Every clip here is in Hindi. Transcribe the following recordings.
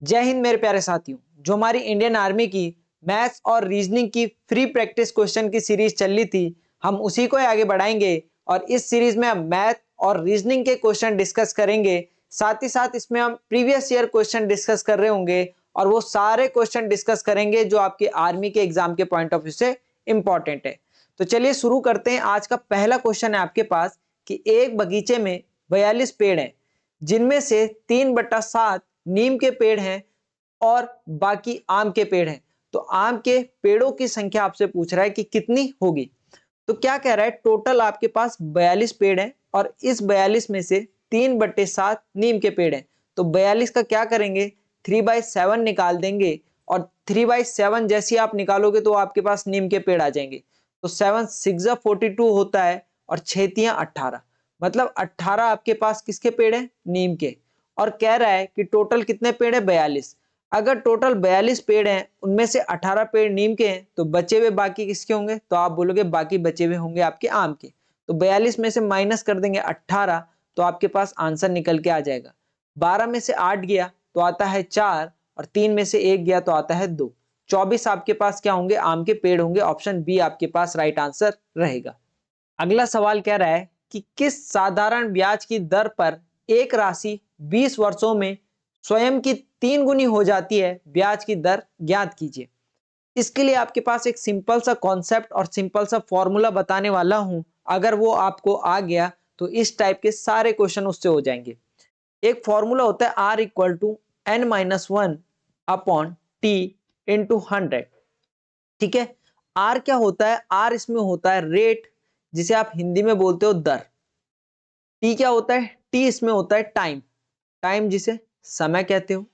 जय हिंद मेरे प्यारे साथियों। जो हमारी इंडियन आर्मी की मैथ्स और रीजनिंग की फ्री प्रैक्टिस क्वेश्चन की सीरीज चल रही थी, हम उसी को आगे बढ़ाएंगे और इस सीरीज में हम मैथ और रीजनिंग के क्वेश्चन डिस्कस करेंगे। साथ ही साथ इसमें हम प्रीवियस ईयर क्वेश्चन डिस्कस कर रहे होंगे और वो सारे क्वेश्चन डिस्कस करेंगे जो आपके आर्मी के एग्जाम के पॉइंट ऑफ व्यू से इंपॉर्टेंट है। तो चलिए शुरू करते हैं। आज का पहला क्वेश्चन है आपके पास कि एक बगीचे में 42 पेड़ हैं, जिनमें से 3/7 नीम के पेड़ हैं और बाकी आम के पेड़ हैं। तो आम के पेड़ों की संख्या आपसे पूछ रहा है कि कितनी होगी। तो क्या कह रहा है, टोटल आपके पास 42 पेड़ हैं और इस 42 में से 3/7 नीम के पेड़ हैं। तो 42 का क्या करेंगे, 3/7 निकाल देंगे और 3/7 जैसे आप निकालोगे तो आपके पास नीम के पेड़ आ जाएंगे। तो 7 6 42 होता है और 6 18, मतलब 18 आपके पास किसके पेड़ हैं, नीम के। और कह रहा है कि टोटल कितने पेड़ है, 42। अगर टोटल 42 पेड़ हैं, उनमें से 18 पेड़ नीम के हैं, तो बचे हुए बाकी किसके होंगे, तो आप बोलोगे बाकी बचे हुए होंगे आपके आम के। तो 42 में से माइनस कर देंगे 18, तो आपके पास आंसर निकल के आ जाएगा। 12 में से 8 गया तो आता है 4 और 3 में से 1 गया तो आता है 2। 24 आपके पास क्या होंगे, आम के पेड़ होंगे। ऑप्शन बी आपके पास राइट आंसर रहेगा। अगला सवाल कह रहा है कि किस साधारण ब्याज की दर पर एक राशि 20 वर्षों में स्वयं की 3 गुनी हो जाती है, ब्याज की दर ज्ञात कीजिए। इसके लिए आपके पास एक सिंपल सा कॉन्सेप्ट और सिंपल सा फॉर्मूला बताने वाला हूं। अगर वो आपको आ गया तो इस टाइप के सारे क्वेश्चन उससे हो जाएंगे। एक फॉर्मूला होता है R = n-1 upon T into 100। ठीक है, आर क्या होता है, आर इसमें होता है रेट, जिसे आप हिंदी में बोलते हो दर। टी क्या होता है, टी इसमें होता है टाइम, टाइम जिसे समय कहते हो।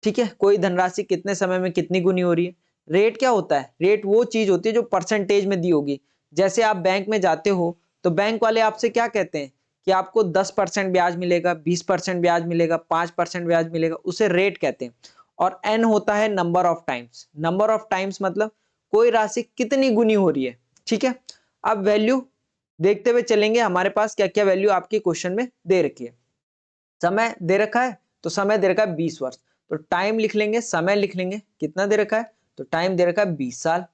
ठीक है, कोई धनराशि कितने समय में कितनी गुनी हो रही है। रेट क्या होता है, रेट वो चीज होती है जो परसेंटेज में दी होगी। जैसे आप बैंक में जाते हो तो बैंक वाले आपसे क्या कहते हैं कि आपको 10% ब्याज मिलेगा, 20% ब्याज मिलेगा, 5% ब्याज मिलेगा, उसे रेट कहते हैं। और एन होता है number of times. Number of times मतलब कोई राशि कितनी गुनी हो रही है। ठीक है, अब वैल्यू देखते हुए चलेंगे, हमारे पास क्या क्या वैल्यू आपके क्वेश्चन में दे रखी है। समय दे रखा है, तो समय दे रखा है 20 वर्ष, तो टाइम लिख लेंगे, समय लिख लेंगे, कितना दे रखा है, तो टाइम दे रखा है 20 साल।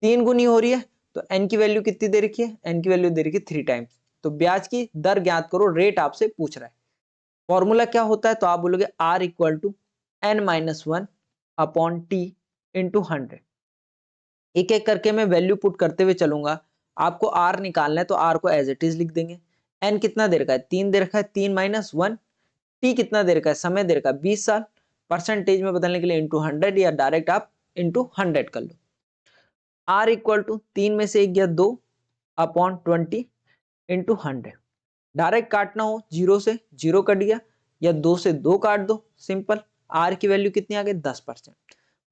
3 गुनी हो रही है तो एन की वैल्यू कितनी दे रखी है, एन की वैल्यू दे रखी है 3 टाइम्स। तो ब्याज की दर ज्ञात करो, रेट आपसे पूछ रहा है। फॉर्मूला क्या होता है, तो आप बोलोगे R = n-1 upon T into 100। एक एक करके मैं वैल्यू पुट करते हुए चलूंगा। आपको आर निकालना है तो आर को एज इट इज लिख देंगे। एन कितना दे रखा है, 3 दे रखा है, 3 - 1। टी कितना दे रखा है, समय दे रखा है 20 साल। परसेंटेज में बदलने के लिए इंटू 100 या डायरेक्ट आप इंटू 100 कर लो। R = 3 में से 1 गया 2 अपॉन 20 इंटू 100। डायरेक्ट काटना हो, जीरो से जीरो कट गया, या 2 से 2 काट दो, सिंपल। आर की वैल्यू कितनी आ गई, 10%।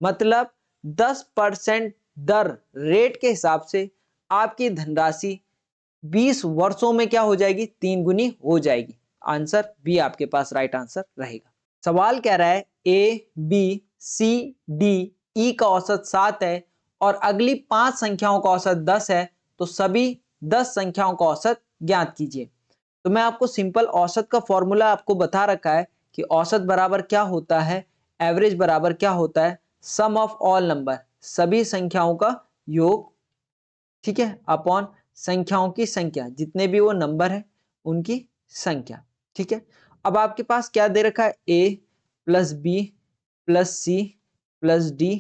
मतलब 10% दर रेट के हिसाब से आपकी धनराशि 20 वर्षों में क्या हो जाएगी, 3 गुनी हो जाएगी। आंसर बी आपके पास राइट आंसर रहेगा। सवाल कह रहा है A B C D E का औसत 7 है और अगली 5 संख्याओं का औसत 10 है, तो सभी 10 संख्याओं का औसत ज्ञात कीजिए। तो मैं आपको सिंपल औसत का फॉर्मूला आपको बता रखा है कि औसत बराबर क्या होता है, एवरेज बराबर क्या होता है, सम ऑफ ऑल नंबर, सभी संख्याओं का योग, ठीक है, अपॉन संख्याओं की संख्या, जितने भी वो नंबर है उनकी संख्या। ठीक है, अब आपके पास क्या दे रखा है, A plus B plus C plus D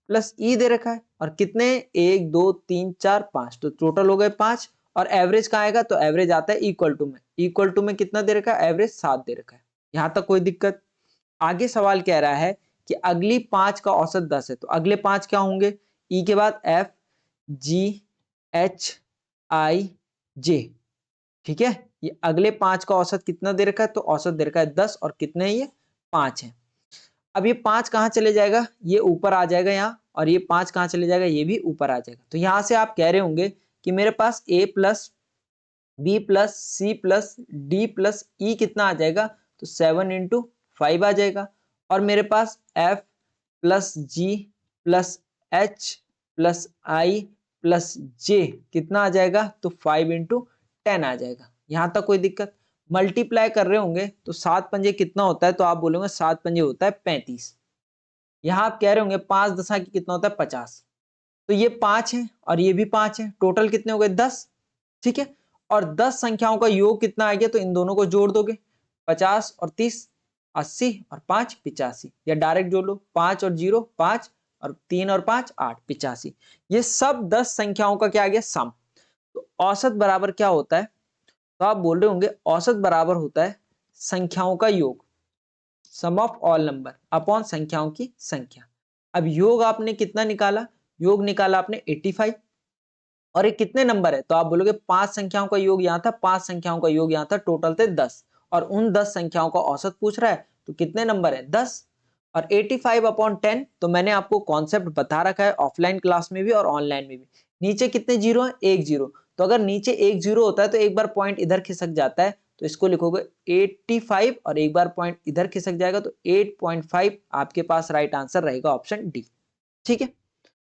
plus E दे रखा है। और कितने, 1 2 3 4 5, तो टोटल हो गए 5। और एवरेज कहाँ आएगा, तो एवरेज आता है इक्वल टू में। इक्वल टू में कितना दे रखा है, एवरेज 7 दे रखा है। यहां तक कोई दिक्कत। आगे सवाल कह रहा है कि अगली 5 का औसत 10 है, तो अगले 5 क्या होंगे, ई के बाद एफ जी एच आई जे। ठीक है, ये अगले 5 का औसत कितना दे रखा है, तो औसत दे रखा है 10 और कितने हैं ये, 5 है। अब ये 5 कहां चले जाएगा, ये ऊपर आ जाएगा यहाँ, और ये 5 कहां चले जाएगा, ये भी ऊपर आ जाएगा। तो यहां से आप कह रहे होंगे कि मेरे पास A plus B plus C plus D plus E कितना आ जाएगा, तो 7 × 5 आ जाएगा। और मेरे पास एफ प्लस जी प्लस एच प्लस आई प्लस जे कितना आ जाएगा, तो 5 × 10 आ जाएगा। यहां तक कोई दिक्कत। मल्टीप्लाई कर रहे होंगे तो 7 पंजे कितना होता है, तो आप बोलोगे 7 पंजे होता है 35। यहाँ आप कह रहे होंगे 5 दशा की कितना होता है 50, तो ये 5 है और ये भी 5 है, टोटल कितने हो गए 10। ठीक है, और 10 संख्याओं का योग कितना आ गया, तो इन दोनों को जोड़ दोगे, 50 और 30 80 और 5 85, या डायरेक्ट जोड़ लो, 5 और 0 5 और 3 और 5 8 85। ये सब 10 संख्याओं का क्या आ गया सम। तो औसत बराबर क्या होता है, तो आप बोल रहे होंगे औसत बराबर होता है संख्याओं का योग, सम ऑफ ऑल नंबर अपॉन संख्याओं की संख्या। अब योग आपने कितना निकाला, योग निकाला आपने 85, और ये कितने नंबर है, तो आप बोलोगे 5 संख्याओं का योग यहाँ था, 5 संख्याओं का योग यहाँ था, टोटल थे 10, और उन 10 संख्याओं का औसत पूछ रहा है, तो कितने नंबर है 10। और 85 अपॉन 10, तो मैंने आपको कॉन्सेप्ट बता रखा है ऑफलाइन क्लास में भी और ऑनलाइन में भी। नीचे कितने जीरो है, एक जीरो, तो अगर नीचे एक जीरो होता है तो एक बार पॉइंट इधर खिसक जाता है, तो इसको लिखोगे 85 और एक बार पॉइंट इधर खिसक जाएगा, तो 8.5 आपके पास राइट आंसर रहेगा ऑप्शन डी। ठीक है,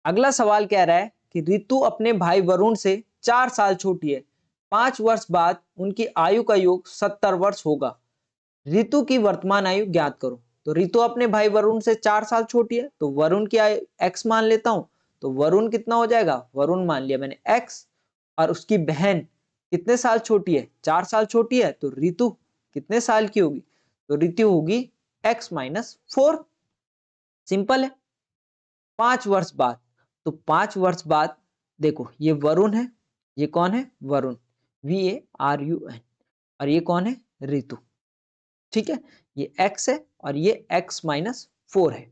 अगला सवाल कह रहा है कि रितु अपने भाई वरुण से 4 साल छोटी है, 5 वर्ष बाद उनकी आयु का योग 70 वर्ष होगा, रितु की वर्तमान आयु ज्ञात करो। तो रितु अपने भाई वरुण से 4 साल छोटी है, तो वरुण की आयु x मान लेता हूं, तो वरुण कितना हो जाएगा, वरुण मान लिया मैंने x, और उसकी बहन कितने साल छोटी है, 4 साल छोटी है, तो रितु कितने साल की होगी, तो रितु होगी x माइनस 4। सिंपल है। 5 वर्ष बाद, तो 5 वर्ष बाद देखो ये वरुण है, ये कौन है वरुण, VARUN, और ये कौन है रितु। ठीक है, ये x है और ये x माइनस 4 है।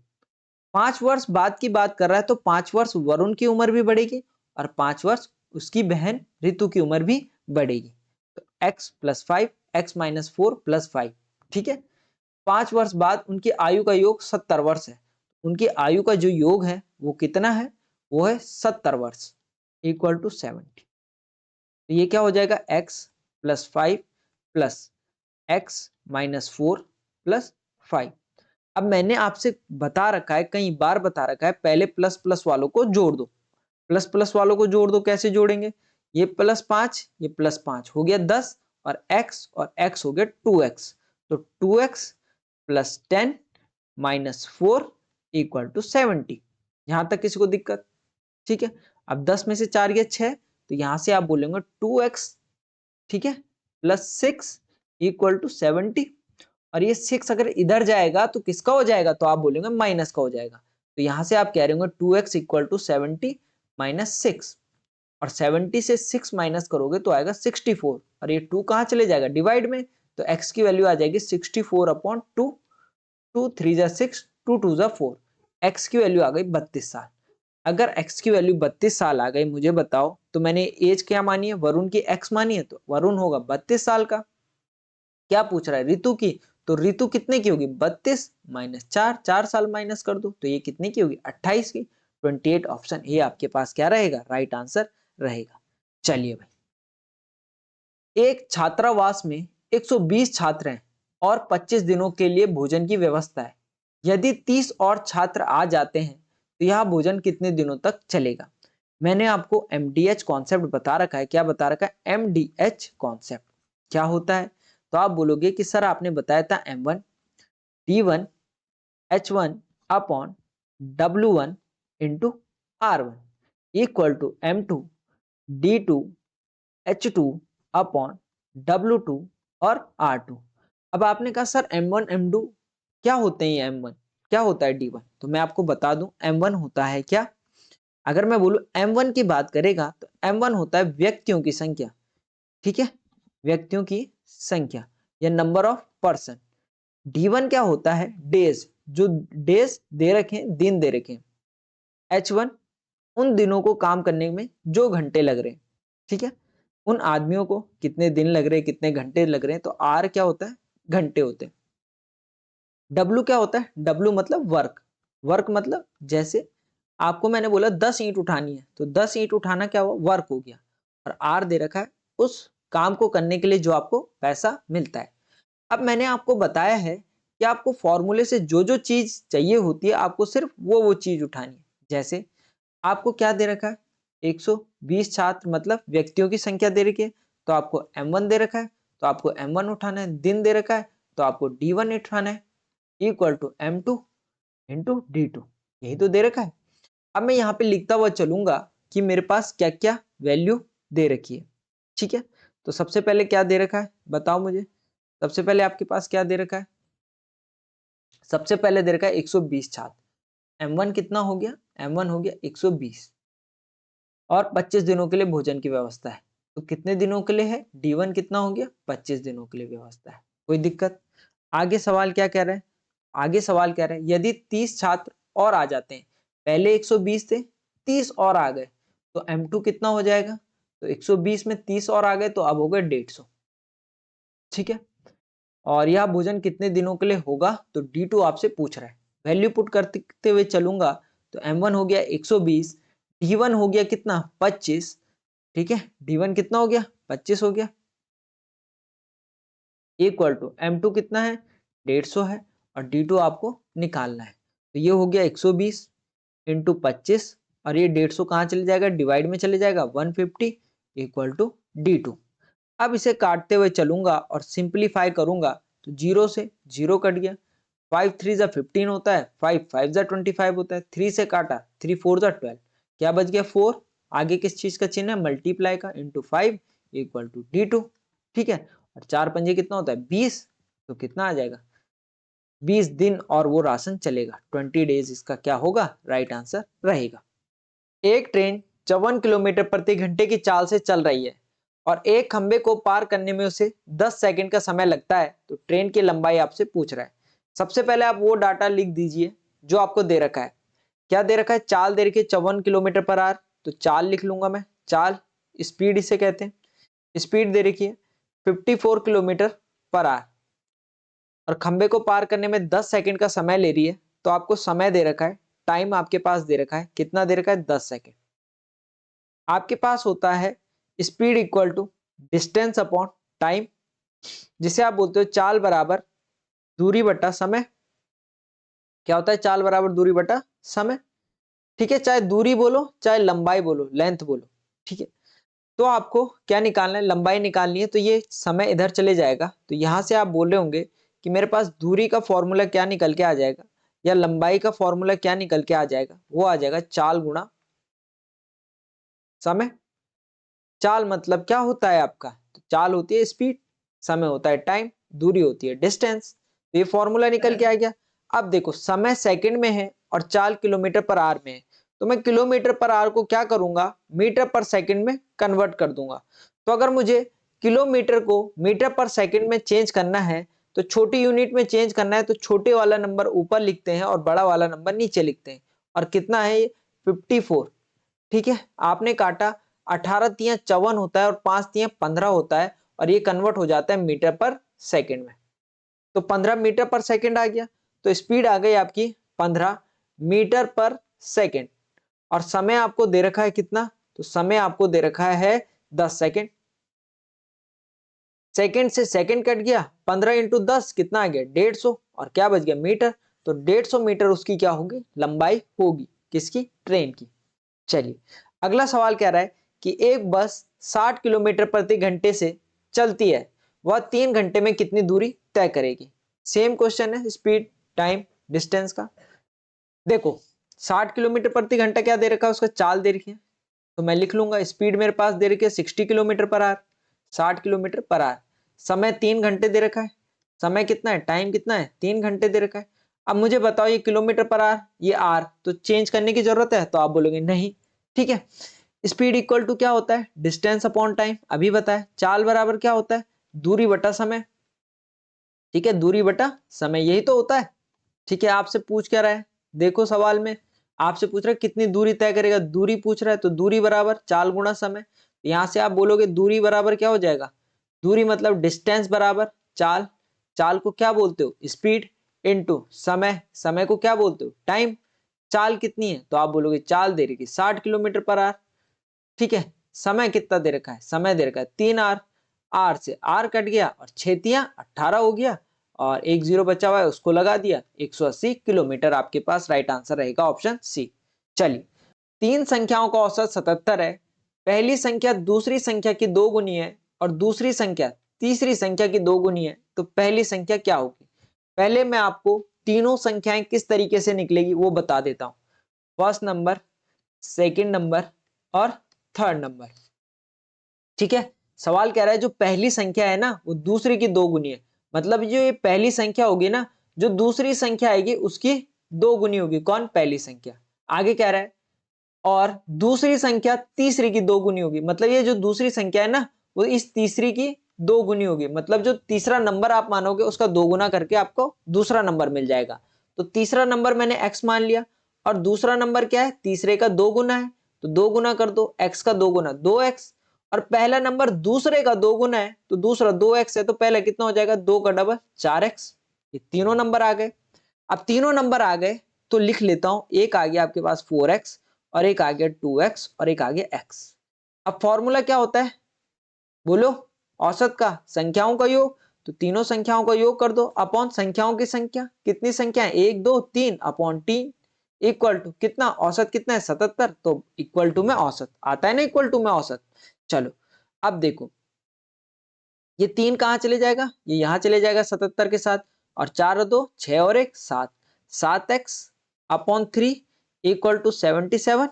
5 वर्ष बाद की बात कर रहा है, तो 5 वर्ष वरुण की उम्र भी बढ़ेगी और 5 वर्ष उसकी बहन रितु की उम्र भी बढ़ेगी, तो x plus 5 x minus 4 plus 5। ठीक है, 5 वर्ष बाद उनकी आयु का योग 70 वर्ष है, उनकी आयु का जो योग है वो कितना है, वो है 70 वर्ष इक्वल टू 70। तो ये क्या हो जाएगा x plus 5 plus x minus 4 plus 5। अब मैंने आपसे बता रखा है, कई बार बता रखा है, पहले प्लस प्लस वालों को जोड़ दो, प्लस प्लस वालों को जोड़ दो, कैसे जोड़ेंगे, ये प्लस 5 ये प्लस 5 हो गया 10, और x हो गया 2x, तो 2x plus 10 minus 4 equal to 70। यहां तक किसी को दिक्कत। ठीक है, अब 10 में से 4 गया 6, तो यहां से आप बोलेंगे 2x, ठीक है, प्लस 6 इक्वल टू 70, और ये 6 अगर इधर जाएगा तो किसका हो जाएगा, तो आप बोलेंगे माइनस का हो जाएगा, तो यहां से आप कह रहे होंगे 2x इक्वल टू 70 माइनस 6, और 70 से 6 माइनस करोगे तो आएगा 64, और ये 2 कहाँ चले जाएगा डिवाइड में, तो x की वैल्यू आ जाएगी 64 अपॉन 2, 2 3 जा 6 2 2 जा 4, x की वैल्यू आ गई 32 साल। अगर x की वैल्यू 32 साल आ गई, मुझे बताओ तो मैंने एज क्या मानी है, वरुण की x मानी है, तो वरुण होगा 32 साल का। क्या पूछ रहा है ऋतु की, तो ऋतु कितने की होगी 32 माइनस 4, 4 साल माइनस कर दो, तो ये कितने की होगी 28 की। 28 ऑप्शन ए आपके पास क्या रहेगा, राइट आंसर रहेगा। चलिए भाई, एक छात्रावास में 120 छात्र हैं और 25 दिनों के लिए भोजन की व्यवस्था है, यदि 30 और छात्र आ जाते हैं तो यह भोजन कितने दिनों तक चलेगा। मैंने आपको MDH कॉन्सेप्ट बता रखा है, क्या बता रखा है MDH कॉन्सेप्ट क्या होता है, तो आप बोलोगे कि सर आपने बताया था M1 D1 H1 upon W1 into R1 equal to M2 D2 H2 upon W2 और R2। अब आपने कहा सर M1 M2 क्या होते हैं, ये M1 क्या होता है D1, तो मैं आपको बता दूं M1 होता है क्या, अगर मैं बोलूं M1 की बात करेगा तो M1 होता है व्यक्तियों की संख्या। ठीक है, व्यक्तियों की संख्या या नंबर ऑफ पर्सन। D1 क्या होता है, डेज, जो डेज दे रखे, दिन दे रखे। H1 उन दिनों को काम करने में जो घंटे लग रहे हैं। ठीक है, उन आदमियों को कितने दिन लग रहे हैं, कितने घंटे लग रहे हैं, तो R क्या होता है, घंटे होते हैं। W क्या होता है, W मतलब वर्क, वर्क मतलब जैसे आपको मैंने बोला 10 ईंट उठानी है, तो 10 ईंट उठाना क्या हुआ, वर्क हो गया, और R दे रखा है उस काम को करने के लिए जो आपको पैसा मिलता है। अब मैंने आपको बताया है कि आपको फॉर्मूले से जो जो चीज चाहिए होती है, आपको सिर्फ वो चीज उठानी है। जैसे आपको क्या दे रखा है, 120 छात्र मतलब व्यक्तियों की संख्या दे रखी है, तो आपको M1 दे रखा है, तो आपको m1 उठाना है, दिन दे रखा है तो आपको d1 उठाना है, equal to m2 into d2, यही तो दे रखा है। अब मैं यहाँ पे लिखता हुआ चलूंगा कि मेरे पास क्या क्या वैल्यू दे रखी है, ठीक है। तो सबसे पहले क्या दे रखा है बताओ मुझे, सबसे पहले आपके पास क्या दे रखा है, सबसे पहले दे रखा है 120 छात्र, m1 कितना हो गया, m1 हो गया 120 और 25 दिनों के लिए भोजन की व्यवस्था है, तो कितने दिनों के लिए है, d1 कितना हो गया 25 दिनों के लिए व्यवस्था है, कोई दिक्कत। आगे सवाल क्या कह रहा है, आगे सवाल कह रहा है यदि 30 छात्र और आ जाते हैं, पहले 120 थे 30 और आ गए तो m2 कितना हो जाएगा, तो 120 में 30 और आ गए तो अब हो गए 150, ठीक है। और यह भोजन कितने दिनों के लिए होगा, तो D2 आपसे पूछ रहा है, वैल्यू पुट करते हुए चलूंगा तो m1 हो गया 120, D1 हो गया कितना 25, ठीक है, D1 कितना हो गया 25 हो गया, इक्वल टू m2 कितना है 150 है और D2 आपको निकालना है, तो ये हो गया 120 इंटू 25 और ये 150 कहाँ चले जाएगा, डिवाइड में चले जाएगा 150 इक्वल टू D2। अब इसे काटते हुए चलूंगा और सिंप्लीफाई करूंगा तो 0 से 0 कट गया, 5 3 जा 15 होता है, 5 5 जा 25 होता है, 3 से काटा 3 4 जा 12, क्या बच गया 4, आगे किस चीज का चिन्ह है, मल्टीप्लाई का, इंटू 5 इक्वल टू D2, ठीक है। और 4 पंजे कितना होता है 20, तो कितना आ जाएगा 20 दिन और वो राशन चलेगा 20 डेज, इसका क्या होगा राइट आंसर रहेगा। एक ट्रेन 54 किलोमीटर प्रति घंटे की चाल से चल रही है और एक खंबे को पार करने में उसे 10 सेकंड का समय लगता है, तो ट्रेन की लंबाई आपसे पूछ रहा है। सबसे पहले आप वो डाटा लिख दीजिए जो आपको दे रखा है, क्या दे रखा है, चाल दे रखी है 54 किलोमीटर पर आवर, तो चाल लिख लूंगा मैं, चाल स्पीड इसे कहते हैं, स्पीड दे रखी है 54 किलोमीटर पर आवर और खंबे को पार करने में 10 सेकंड का समय ले रही है, तो आपको समय दे रखा है, टाइम आपके पास दे रखा है, कितना दे रखा है 10 सेकंड। आपके पास होता है speed equal to distance upon time, जिसे आप बोलते हो चाल बराबर दूरी बटा समय, क्या होता है चाल बराबर दूरी बटा समय, ठीक है, चाहे दूरी बोलो चाहे लंबाई बोलो, लेंथ बोलो, ठीक है। तो आपको क्या निकालना है, लंबाई निकालनी है, तो ये समय इधर चले जाएगा, तो यहां से आप बोल रहे होंगे कि मेरे पास दूरी का फॉर्मूला क्या निकल के आ जाएगा या लंबाई का फॉर्मूला क्या निकल के आ जाएगा, वो आ जाएगा चाल गुणा समय। चाल मतलब क्या होता है आपका, तो चाल होती है स्पीड, समय होता है टाइम, दूरी होती है डिस्टेंस, तो ये फॉर्मूला निकल के आ गया। अब देखो समय सेकंड में है और चाल किलोमीटर पर आवर में है, तो मैं किलोमीटर पर आवर को क्या करूंगा मीटर पर सेकंड में कन्वर्ट कर दूंगा। तो अगर मुझे किलोमीटर को मीटर पर सेकंड में चेंज करना है, तो छोटी यूनिट में चेंज करना है, तो छोटे वाला नंबर ऊपर लिखते हैं और बड़ा वाला नंबर नीचे लिखते हैं। और कितना है ये 54, ठीक है। आपने काटा 18 तिया 54 होता है और 5 तिया 15 होता है और ये कन्वर्ट हो जाता है मीटर पर सेकंड में, तो 15 मीटर पर सेकंड आ गया, तो स्पीड आ गई आपकी 15 मीटर पर सेकंड। और समय आपको दे रखा है कितना, तो समय आपको दे रखा है 10 सेकंड, सेकंड से सेकंड कट गया, 15 इंटू 10 कितना आ गया 150 और क्या बच गया मीटर, तो 150 मीटर उसकी क्या होगी लंबाई होगी, किसकी, ट्रेन की। चलिए अगला सवाल कह रहा है कि एक बस 60 किलोमीटर प्रति घंटे से चलती है, वह 3 घंटे में कितनी दूरी तय करेगी। सेम क्वेश्चन है स्पीड टाइम डिस्टेंस का। देखो 60 किलोमीटर प्रति घंटा क्या दे रखा है, उसका चाल दे रखी है, तो मैं लिख लूंगा स्पीड मेरे पास दे रखी है 60 kilometre per hour, 60 kilometre per hour, समय 3 घंटे दे रखा है, समय कितना है टाइम कितना है 3 घंटे दे रखा है। अब मुझे बताओ ये किलोमीटर पर आवर ये आर, तो चेंज करने की जरूरत है, तो आप बोलोगे नहीं, ठीक है। स्पीड इक्वल टू क्या होता है डिस्टेंस अपॉन टाइम, अभी बताया। चाल बराबर क्या होता है दूरी बटा समय, ठीक है, दूरी बटा समय यही तो होता है, ठीक है। आपसे पूछ क्या रहा है, देखो सवाल में आपसे पूछ रहा है कितनी दूरी तय करेगा, दूरी पूछ रहा है, तो दूरी बराबर चाल गुणा समय, यहां से आप बोलोगे दूरी बराबर क्या हो जाएगा, दूरी मतलब डिस्टेंस बराबर चाल, चाल को क्या बोलते हो स्पीड, इनटू समय, समय को क्या बोलते हो टाइम, चाल कितनी है, तो आप बोलोगे चाल दे रही 60 किलोमीटर पर आवर, ठीक है। समय कितना दे रखा है, समय दे रखा है 3 आर, आर से आर कट गया और 6 तिया 18 हो गया और एक जीरो बचा हुआ है उसको लगा दिया, 180 किलोमीटर आपके पास राइट आंसर रहेगा ऑप्शन सी। चलिए तीन संख्याओं का औसत 77 है, पहली संख्या दूसरी संख्या की 2 गुनी है और दूसरी संख्या तीसरी संख्या की दो गुनी है तो पहली संख्या क्या होगी। पहले मैं आपको तीनों संख्याएं किस तरीके से निकलेगी वो बता देता हूं। फर्स्ट नंबर, सेकंड नंबर और थर्ड नंबर। ठीक है, सवाल कह रहा है जो पहली संख्या है ना वो दूसरी की दो गुनी है, मतलब जो ये पहली संख्या होगी ना, जो दूसरी संख्या आएगी उसकी दो गुनी होगी। कौन? पहली संख्या। आगे कह रहा है और दूसरी संख्या तीसरी की दो गुनी होगी, मतलब ये जो दूसरी संख्या है ना वो इस तीसरी की दो गुनी होगी, मतलब जो तीसरा नंबर आप मानोगे उसका दो गुना करके आपको दूसरा नंबर मिल जाएगा। तो तीसरा नंबर मैंने x मान लिया और दूसरा नंबर क्या है? तीसरे का दो गुना है, तो दो गुना कर दो, x का दो गुना 2x, और पहला नंबर दूसरे का दो गुना है तो दूसरा 2x है, तो पहला कितना हो जाएगा? 2 का डबल 4x। ये तीनों नंबर आ गए। अब तीनों नंबर आ गए तो लिख लेता हूं, एक आ गया आपके पास 4x और एक आ गया 2x और एक आ गया x। अब फॉर्मूला क्या होता है बोलो? औसत का संख्याओं का योग। तो तीनों संख्याओं का योग कर दो अपॉन संख्याओं की संख्या। कितनी संख्या है? 1 2 3 अपॉन 3 इक्वल टू कितना? औसत कितना है? 77। तो इक्वल टू में औसत आता है ना, इक्वल टू में औसत। चलो अब देखो, ये 3 कहां चले जाएगा? ये यहां चले जाएगा 77 के साथ, और 4 और 2 6 और 1 7, 7x अपॉन 3 इक्वल टू 77।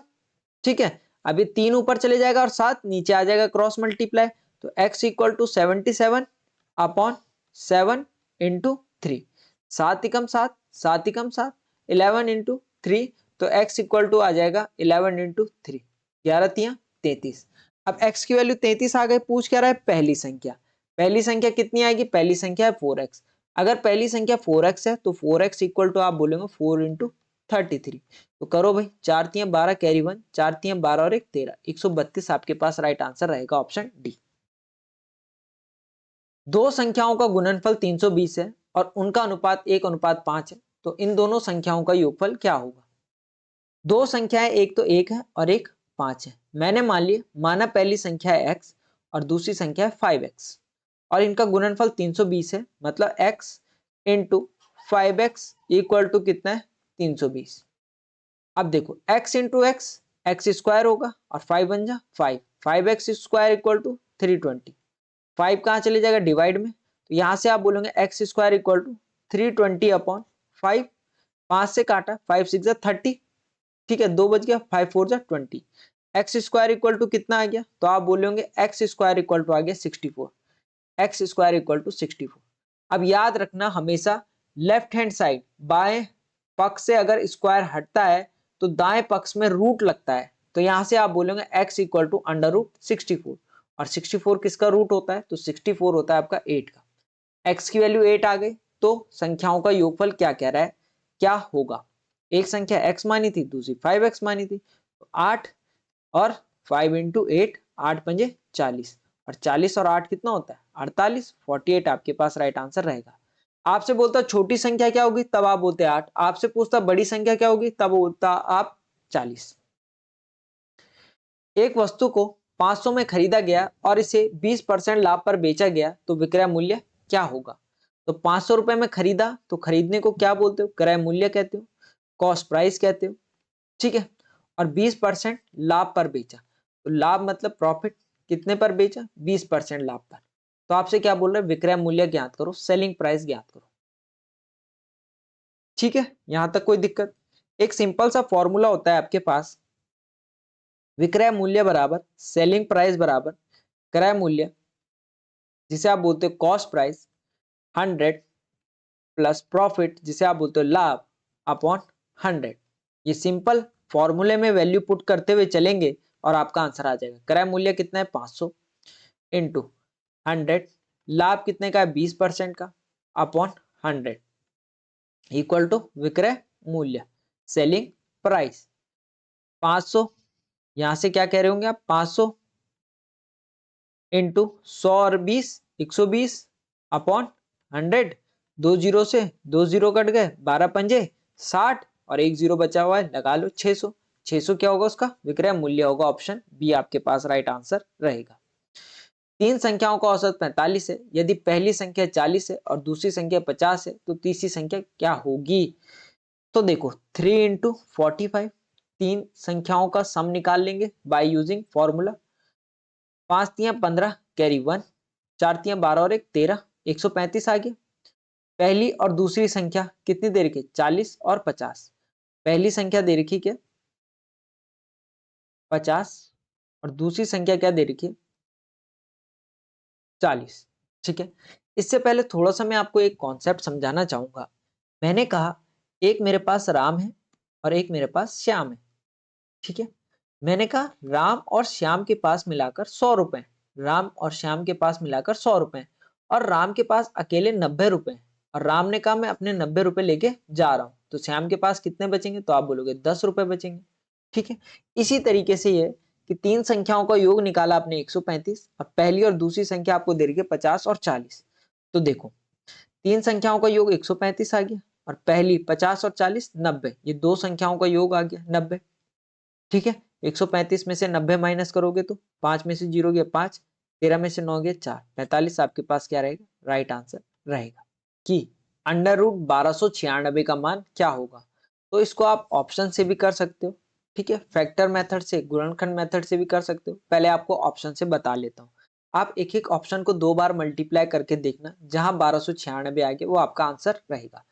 ठीक है, अभी 3 ऊपर चले जाएगा और 7 नीचे आ जाएगा, क्रॉस मल्टीप्लाई। तो x equal to 77 upon 7 into 3, 7 Ekam 7, 7 Ekam 7, 11 into 3, तो x इक्वल टू आ जाएगा 11 इंटू 3, 11 तिया 33। अब x की वैल्यू 33 आ गई। पूछ क्या रहा है? पहली संख्या। पहली संख्या कितनी आएगी? पहली संख्या है 4x। अगर पहली संख्या 4x है तो 4x इक्वल टू आप बोलेंगे 4 इंटू 33। तो करो भाई, 4 तिया 12 कैरी 1, 4 तिया 12 और 1 13, 132 आपके पास राइट आंसर रहेगा ऑप्शन डी। दो संख्याओं का गुणनफल 320 है और उनका अनुपात 1:5 है, तो इन दोनों संख्याओं का योगफल क्या होगा? दो संख्याएं, एक तो 1 है और एक 5 है। मैंने माना पहली संख्या है x और दूसरी संख्या है 5x और इनका गुणनफल 320 है, मतलब x into 5x equal to कितना है? 320। अब देखो x इंटू एक्स स्क्वायर होगा और 5 बन जा 5, 5x स्क्वायर इक्वल टू 320। 5 कहाँ चले जाएगा? डिवाइड में, तो यहां से आप बोलोगे x square equal to 320 upon 5, 5 से काटा, 5 6 जा 30। ठीक है, 2 बच गया, 5 4 जा 20। एक्स स्क्वायर इक्वल टू कितना आ गया? तो आप बोलोगे एक्स स्क्वायर इक्वल टू आ गया 64, एक्स स्क्वायर इक्वल टू 64। अब याद रखना हमेशा लेफ्ट हैंड साइड बाएं पक्ष से अगर स्क्वायर हटता है तो दाएं पक्ष में रूट लगता है, तो यहां से आप बोलोगे x equal to under root 64, और 64 किसका रूट होता है? तो 64 होता है आपका 8 का। x की वैल्यू 8 आ गई, तो संख्याओं का योगफल क्या कह रहा है, क्या होगा? एक संख्या x मानी थी, दूसरी 5x मानी थी, तो 8 और 5 इंटू 8, 8 पंजे 40, और 40 और 8 कितना होता है? 48, 48 आपके पास राइट आंसर रहेगा। आपसे बोलता छोटी संख्या क्या होगी, तब आप बोलते 8। आपसे पूछता बड़ी संख्या क्या होगी, तब बोलता आप 40। एक वस्तु को 500 में खरीदा गया और इसे 20% लाभ पर बेचा गया तो विक्रय मूल्य क्या होगा? तो 500 रुपए में खरीदा तो खरीदने को क्या बोलते हो? क्रय मूल्य कहते हो, कॉस्ट प्राइस कहते हो। ठीक है, और 20% लाभ पर बेचा, तो लाभ मतलब प्रॉफिट, कितने पर बेचा? 20% लाभ पर। तो आपसे क्या बोल रहे हैं? विक्रय मूल्य ज्ञात करो, सेलिंग प्राइस ज्ञात करो। ठीक है, यहां तक कोई दिक्कत? एक सिंपल सा फॉर्मूला होता है आपके पास, विक्रय मूल्य बराबर सेलिंग प्राइस बराबर क्रय मूल्य, जिसे आप बोलते हो कॉस्ट प्राइस, 100 प्लस प्रॉफिट, जिसे आप बोलते हो लाभ, अपॉन 100। ये सिंपल फॉर्मूले में वैल्यू पुट करते हुए चलेंगे और आपका आंसर आ जाएगा। क्रय मूल्य कितना है? 500 इंटू 100, लाभ कितने का है? 20% का, अपॉन 100 इक्वल टू विक्रय मूल्य, सेलिंग प्राइस। 500, यहां से क्या कह रहे होंगे आप? 500 इंटू 100 और 20, 120 अपॉन 100, 2 जीरो से 2 जीरो कट गए, 12 पंजे 60 और 1 जीरो बचा हुआ है, लगा लो 600। 600 क्या होगा उसका? विक्रय मूल्य होगा। ऑप्शन बी आपके पास राइट आंसर रहेगा। तीन संख्याओं का औसत 45 है। यदि पहली संख्या 40 है और दूसरी संख्या 50 है तो तीसरी संख्या क्या होगी? तो देखो 3 इंटू 45, तीन संख्याओं का सम निकाल लेंगे बाय यूजिंग फॉर्मूला। 5 तिया 15 कैरी 1, 4 तियां 12 और 1 13, 135 आ गया। पहली और दूसरी संख्या कितनी दे रखी है? 40 और 50। पहली संख्या दे रखी क्या? 50 और दूसरी संख्या क्या दे रखी है? 40। ठीक है, इससे पहले थोड़ा सा मैं आपको एक कॉन्सेप्ट समझाना चाहूंगा। मैंने कहा एक मेरे पास राम है और एक मेरे पास श्याम है। ठीक है, मैंने कहा राम और श्याम के पास मिलाकर 100 रुपए, राम और श्याम के पास मिलाकर 100 रुपए, और राम के पास अकेले 90 रुपए हैं। और राम ने कहा मैं अपने 90 रुपए लेके जा रहा हूं, तो श्याम के पास कितने बचेंगे? तो आप बोलोगे 10 रुपए बचेंगे। ठीक है, इसी तरीके से ये कि तीन संख्याओं का योग निकाला आपने 135, और पहली और दूसरी संख्या आपको दे रही है 50 और 40। तो देखो तीन संख्याओं का योग 135 आ गया, और पहली 50 और 40 90, ये दो संख्याओं का योग आ गया 90। ठीक है, 135 में से 90 माइनस करोगे तो 5 में से 0 गया 5, 13 में से 9 गया 4, 45 आपके पास क्या रहेगा? राइट आंसर रहेगा कि अंडर रूट 1296 का मान क्या होगा। तो इसको आप ऑप्शन से भी कर सकते हो, ठीक है, फैक्टर मेथड से, गुणनखंड मेथड से भी कर सकते हो। पहले आपको ऑप्शन से बता लेता हूँ। आप एक एक ऑप्शन को 2 बार मल्टीप्लाई करके देखना, जहां 1296 आ गया वो आपका आंसर रहेगा।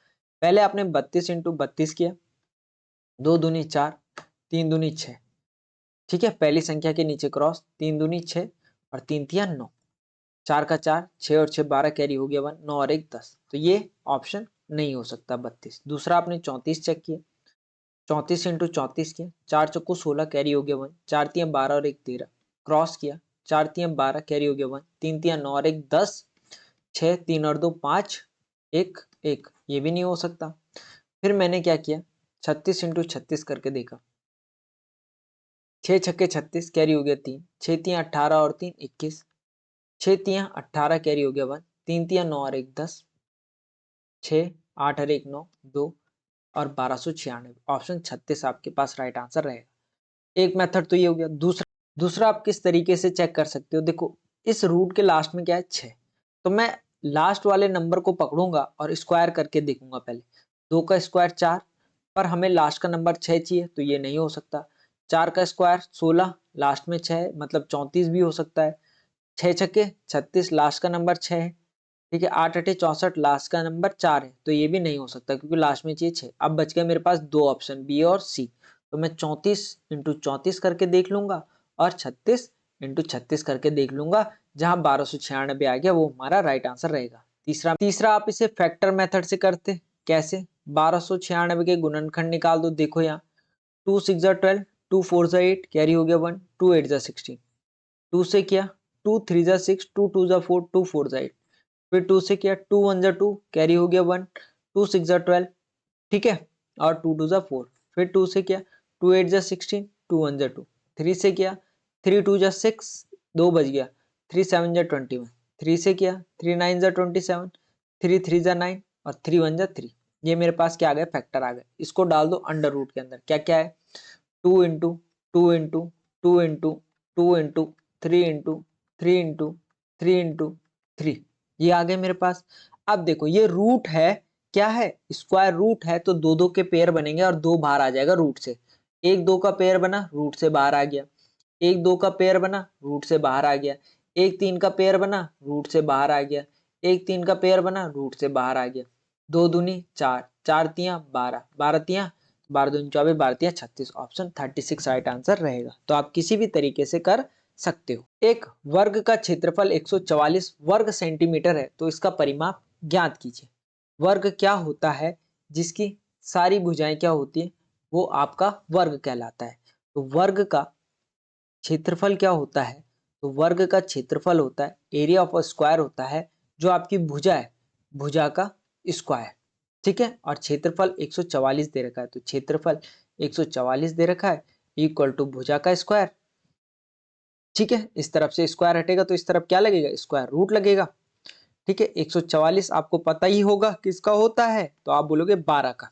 पहले आपने 32 इंटू 32 किया, 2 दूनी 4, 3 दूनी 6। ठीक है, पहली संख्या के नीचे क्रॉस, 3 दूनी 6 और 3 तिया 9, 4 का 4, 6 और 6 12, कैरी हो गया 1, 9 और 1 10। तो ये ऑप्शन नहीं हो सकता 32। दूसरा आपने 34 चेक किया, 34 इंटू 34 किया, 4 चौको 16, कैरी हो गया 1, 4 तिया 12 और 1 13, क्रॉस किया, 4 तिया 12, कैरी हो गया 1, 3 तिया 9 और 1 10, 6 3 और 2 5, 1 1, ये भी नहीं हो सकता। फिर मैंने क्या किया, 36 इंटू 36 करके देखा, 6 छक्के 36, कैरी हो गया 3, 6 तिया 18 और 3 21, 6 तिया 18, कैरी हो गया 1, 3 तिया 9 और 1 10, 6 8 और 1 9 2 और 1296, ऑप्शन 36 आपके पास राइट आंसर रहेगा। एक मेथड तो ये हो गया। दूसरा आप किस तरीके से चेक कर सकते हो, देखो इस रूट के लास्ट में क्या है 6, तो मैं लास्ट वाले नंबर को पकड़ूंगा और स्क्वायर करके देखूंगा। पहले 2 का स्क्वायर 4, पर हमें लास्ट का नंबर 6 चाहिए, तो ये नहीं हो सकता। 4 का स्क्वायर 16, लास्ट में 6 मतलब 34 भी हो सकता है। 6 छक्के 36, लास्ट का नंबर 6 है। ठीक है, 8 अठे 64, लास्ट का नंबर 4 है, तो ये भी नहीं हो सकता क्योंकि लास्ट में चाहिए 6। अब बच गया मेरे पास दो ऑप्शन, बी और सी। तो मैं 34 इंटू 34 करके देख लूंगा और 36 इंटू 36 करके देख लूंगा, जहां 1296 आ गया वो हमारा राइट आंसर रहेगा। तीसरा आप इसे फैक्टर मेथड से करते, कैसे? 1296 के गुणनखंड निकाल दो। देखो यहाँ 2 6 12, 2 4 8, कैरी हो गया 1, 2 8 16, 2 से किया 2 3 6, 2 2 4, 2 4 8, फिर 2 से किया 2 1 2, कैरी हो गया 1, 2 6 12, ठीक है, और 2 2 4, फिर 2 से किया 2 8 16, 2 1 2, 3 से किया 3 2 6, 2 बज गया, 3 7 21, 3 से किया 3 9 27, 3 3 9 और 3 1 3। ये मेरे पास क्या आ गया? फैक्टर आ गया। इसको डाल दो अंडर रूट के अंदर। क्या क्या है? 2 into 2 into 2 into 2 into 3 into 3 into 3 into 3, ये आ गए मेरे पास। अब देखो ये रूट है, क्या है? स्क्वायर रूट है, तो दो दो के पेयर बनेंगे और दो बाहर आ जाएगा रूट से। एक दो का पेयर बना, रूट से बाहर आ गया। एक दो का पेयर बना, रूट से बाहर आ गया। एक तीन का पेयर बना, रूट से बाहर आ गया। एक तीन का पेयर बना, रूट से बाहर आ गया। दो दूनी 4, 4 तिया 12, 12 तिया 12 दूनी 24, 12 तिया 36, ऑप्शन 36 राइट आंसर रहेगा। तो आप किसी भी तरीके से कर सकते हो। एक वर्ग का क्षेत्रफल 144 वर्ग सेंटीमीटर है, तो इसका परिमाप ज्ञात कीजिए। वर्ग क्या होता है? जिसकी सारी भुजाएं क्या होती है, वो आपका वर्ग कहलाता है। तो वर्ग का क्षेत्रफल क्या होता है? तो वर्ग का क्षेत्रफल होता है, एरिया ऑफ अ स्क्वायर होता है, जो आपकी भुजा है, भुजा का स्क्वायर। ठीक है, और क्षेत्रफल 144 दे रखा है, तो क्षेत्रफल 144 दे रखा है इक्वल टू भुजा का स्क्वायर। ठीक है, इस तरफ से स्क्वायर हटेगा तो इस तरफ क्या लगेगा? स्क्वायर रूट लगेगा। ठीक है, 144 आपको पता ही होगा किसका होता है, तो आप बोलोगे 12 का।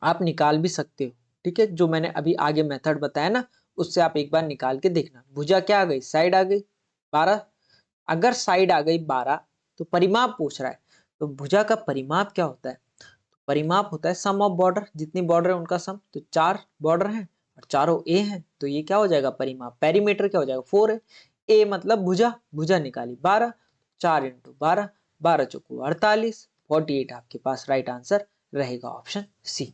आप निकाल भी सकते हो, ठीक है, जो मैंने अभी आगे मेथड बताया ना, उससे आप एक बार निकाल के देखना। भुजा क्या आ गई? साइड आ गई 12। अगर साइड आ गई 12 तो परिमाप पूछ रहा है, तो भुजा का परिमाप क्या होता है? तो परिमाप होता है सम ऑफ बॉर्डर, जितनी बॉर्डर है उनका सम। तो 4 बॉर्डर हैं और चारों ए हैं, तो ये क्या हो जाएगा? परिमाप। पेरीमीटर क्या हो जाएगा? 4 है। ए मतलब भुजा, भुजा निकाली 12, 4 इंटू 12, 12 चौको 48, 48 आपके पास राइट आंसर रहेगा ऑप्शन सी।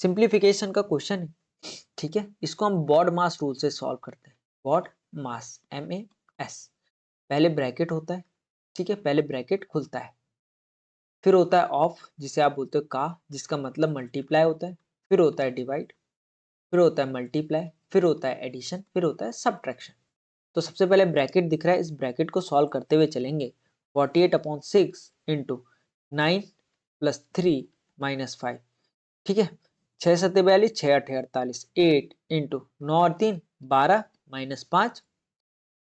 सिंप्लीफिकेशन का क्वेश्चन है, ठीक है। इसको हम बॉड मास रूल से सॉल्व करते हैं। बॉड मास MAS, पहले ब्रैकेट होता है, ठीक है, पहले ब्रैकेट खुलता है, फिर होता है ऑफ जिसे आप बोलते हो का, जिसका मतलब मल्टीप्लाई होता है, फिर होता है डिवाइड, फिर होता है मल्टीप्लाई, फिर होता है एडिशन, फिर होता है सब्ट्रैक्शन। तो सबसे पहले ब्रैकेट दिख रहा है, इस ब्रैकेट को सॉल्व करते हुए चलेंगे। 48/6 इंटू 9 प्लस 3 माइनस 5, ठीक है। 6 7 42, 6 8 48, 8 इंटू 9 और 3 12 माइनस 5,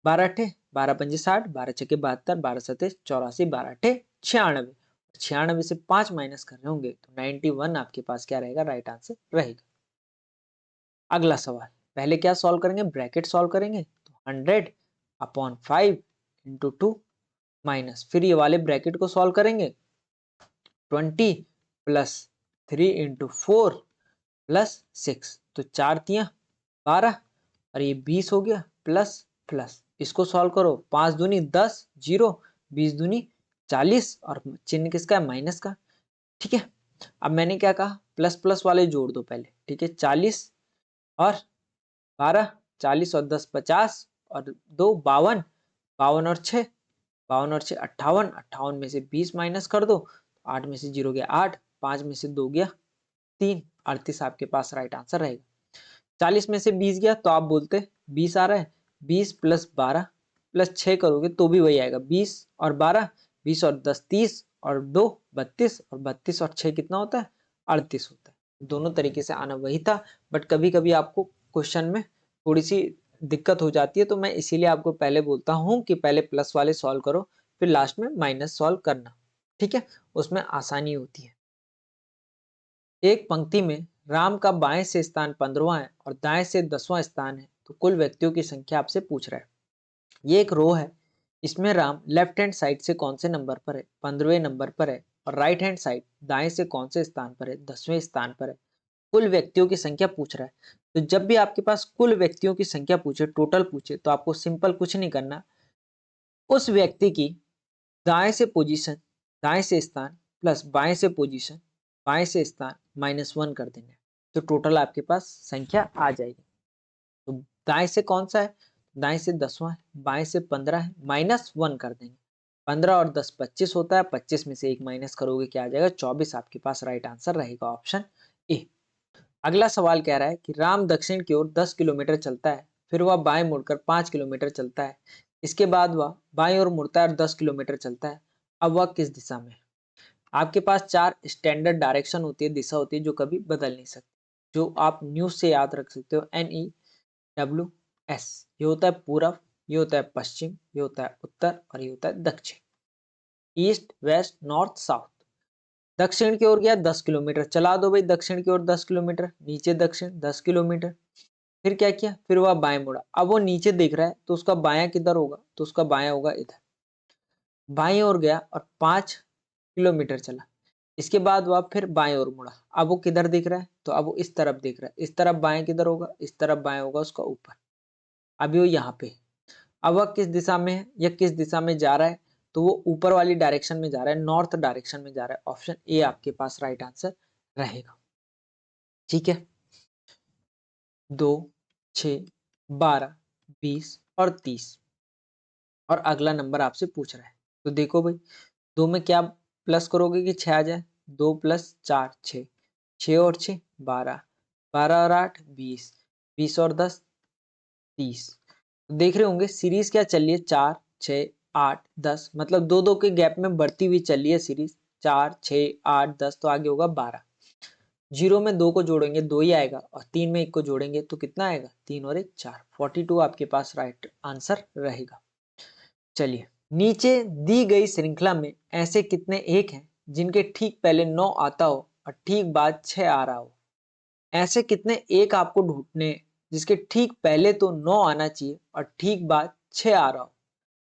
12 8 12 5 60, 12 6 72, 12 7 84, 12 8 96, 96 से 5 माइनस कर रहे होंगे तो 91 आपके पास क्या रहेगा, राइट आंसर रहेगा। अगला सवाल, पहले क्या सॉल्व करेंगे, ब्रैकेट सॉल्व करेंगे, तो 100/5 इंटू 2 माइनस, फिर ये वाले ब्रैकेट को सॉल्व करेंगे, 20 प्लस 3 इंटू 4 प्लस 6, तो 4 तियां 12 और ये 20 हो गया, प्लस प्लस इसको सॉल्व करो, 5 दूनी 10, 0, 20 दूनी 40 और चिन्ह किसका है, माइनस का, ठीक है। अब मैंने क्या कहा, प्लस प्लस वाले जोड़ दो पहले, ठीक है। 40 और 12, 40 और 10 50 और 2 52, 52 और 6, 52 और 6 58, 58 में से 20 माइनस कर दो, 8 में से 0 गया 8, 5 में से 2 गया 3, 38 आपके पास राइट आंसर रहेगा। 40 में से 20 गया तो आप बोलते 20 आ रहा है, 20 प्लस 12 प्लस 6 करोगे तो भी वही आएगा, 20 और 12, 20 और 10 30 और 2 32 और 32 और 6 कितना होता है, 38 होता है। दोनों तरीके से आना वही था, बट कभी कभी आपको क्वेश्चन में थोड़ी सी दिक्कत हो जाती है, तो मैं इसीलिए आपको पहले बोलता हूँ कि पहले प्लस वाले सॉल्व करो, फिर लास्ट में माइनस सॉल्व करना, ठीक है, उसमें आसानी होती है। एक पंक्ति में राम का बाएं से स्थान 15वां है और दाएं से 10वां स्थान है, तो कुल व्यक्तियों की संख्या आपसे पूछ रहा है। ये एक रो है, इसमें राम लेफ्ट हैंड साइड से कौन से नंबर पर है, 15वें नंबर पर है, और राइट हैंड साइड दाएं से कौन से स्थान पर है, 10वें स्थान पर है। कुल व्यक्तियों की संख्या पूछ रहा है, तो जब भी आपके पास कुल व्यक्तियों की संख्या पूछे, टोटल पूछे, तो आपको सिंपल कुछ नहीं करना, उस व्यक्ति की दाएं से पोजीशन, दाएं से स्थान प्लस बाएं से पोजीशन, बाएं से स्थान -1 कर देंगे, तो टोटल आपके पास संख्या आ जाएगी। तो दाएं से कौन सा है, दाएं से 10वां है, बाएं से 15 है, -1 कर देंगे। 15 और 10 25 होता है, 25 में से 1 माइनस करोगे क्या आ जाएगा, 24 आपके पास राइट आंसर रहेगा ऑप्शन ए। अगला सवाल कह रहा है कि राम दक्षिण की ओर 10 किलोमीटर चलता है, फिर वह बाएं मुड़कर 5 किलोमीटर चलता है, इसके बाद वह बाएं ओर मुड़ता है और 10 किलोमीटर चलता है। अब वह किस दिशा में है। आपके पास 4 स्टैंडर्ड डायरेक्शन होती है, दिशा होती है, जो कभी बदल नहीं सकती, जो आप न्यूज से याद रख सकते हो, NEWS। ये होता है पूरब, ये होता है पश्चिम, ये होता है उत्तर और ये होता है दक्षिण, ईस्ट वेस्ट नॉर्थ साउथ। दक्षिण की ओर गया 10 किलोमीटर, चला दो भाई दक्षिण की ओर 10 किलोमीटर, नीचे दक्षिण 10 किलोमीटर, फिर क्या किया, फिर वह बाएं मुड़ा। अब वो नीचे देख रहा है तो उसका बायां किधर होगा, तो उसका बायां होगा इधर, बाएं ओर गया और 5 किलोमीटर चला, इसके बाद वह फिर बाएं ओर मुड़ा। अब वो किधर दिख रहा है, तो अब वो इस तरफ दिख रहा है, इस तरफ बाएं किधर होगा, इस तरफ बाएं होगा उसका ऊपर। अभी वो यहाँ पे, अब वह किस दिशा में है या किस दिशा में जा रहा है, तो वो ऊपर वाली डायरेक्शन में जा रहा है, नॉर्थ डायरेक्शन में जा रहा है। ऑप्शन ए आपके पास राइट आंसर रहेगा, ठीक है। 2 6 12 20 और 30, और अगला नंबर आपसे पूछ रहा है, तो देखो भाई, 2 में क्या प्लस करोगे कि 6 आ जाए, 2 प्लस 4 6, 6 और 6 12, 12 और 8 20, 20 और 10 30। देख रहे होंगे सीरीज क्या चल रही है, 4 6 8 10, मतलब दो दो के गैप में बढ़ती हुई चल रही है सीरीज, 4 6 8 10, तो आगे होगा 12। 0 में 2 को जोड़ेंगे 2 ही आएगा, और 3 में 1 को जोड़ेंगे तो कितना आएगा, 3 और 1 4, 42 आपके पास राइट आंसर रहेगा। चलिए, नीचे दी गई श्रृंखला में ऐसे कितने एक हैं जिनके ठीक पहले 9 आता हो और ठीक बाद 6 आ रहा हो। ऐसे कितने एक आपको ढूंढने, जिसके ठीक पहले तो 9 आना चाहिए और ठीक बाद 6 आ रहा हो।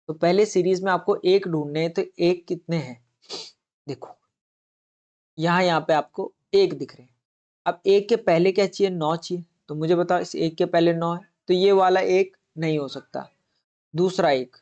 तो पहले सीरीज में आपको एक ढूंढने हैं, तो एक कितने हैं, देखो यहाँ पे आपको एक दिख रहे हैं। अब एक के पहले क्या चाहिए, 9 चाहिए, तो मुझे बताओ इस एक के पहले 9 है, तो ये वाला एक नहीं हो सकता, दूसरा एक,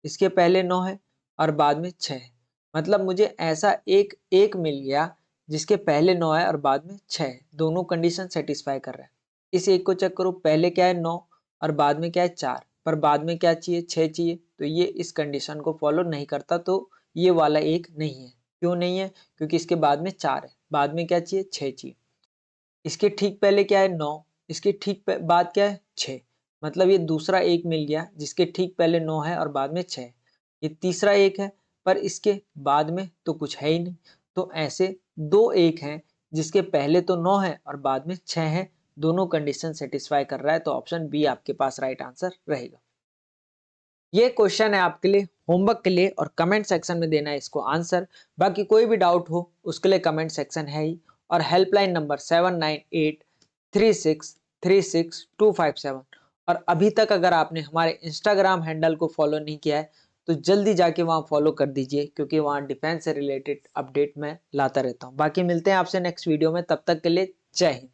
इसके पहले 9 है और बाद में 6 है। मतलब मुझे ऐसा एक मिल गया जिसके पहले 9 है और बाद में 6 है। दोनों कंडीशन सेटिस्फाई कर रहा है। इस एक को चेक करो, पहले क्या है 9 और बाद में क्या है 4, पर बाद में क्या चाहिए 6 चाहिए, तो ये इस कंडीशन को फॉलो नहीं करता, तो ये वाला एक नहीं है। क्यों नहीं है? क्योंकि इसके बाद में 4 है, बाद में क्या चाहिए 6 चाहिए। इसके ठीक पहले क्या है 9, इसके ठीक बाद क्या है 6, मतलब ये दूसरा एक मिल गया जिसके ठीक पहले 9 है और बाद में 6। ये तीसरा एक है, पर इसके बाद में तो कुछ है ही नहीं। तो ऐसे दो एक हैं जिसके पहले तो 9 है और बाद में 6 है, दोनों कंडीशन सेटिस्फाई कर रहा है, तो ऑप्शन बी आपके पास राइट आंसर रहेगा। ये क्वेश्चन है आपके लिए होमवर्क के लिए और कमेंट सेक्शन में देना है इसको आंसर। बाकी कोई भी डाउट हो उसके लिए कमेंट सेक्शन है ही, और हेल्पलाइन नंबर 7983636257। और अभी तक अगर आपने हमारे इंस्टाग्राम हैंडल को फॉलो नहीं किया है तो जल्दी जाके वहाँ फॉलो कर दीजिए, क्योंकि वहाँ डिफेंस से रिलेटेड अपडेट मैं लाता रहता हूँ। बाकी मिलते हैं आपसे नेक्स्ट वीडियो में, तब तक के लिए जय हिंद।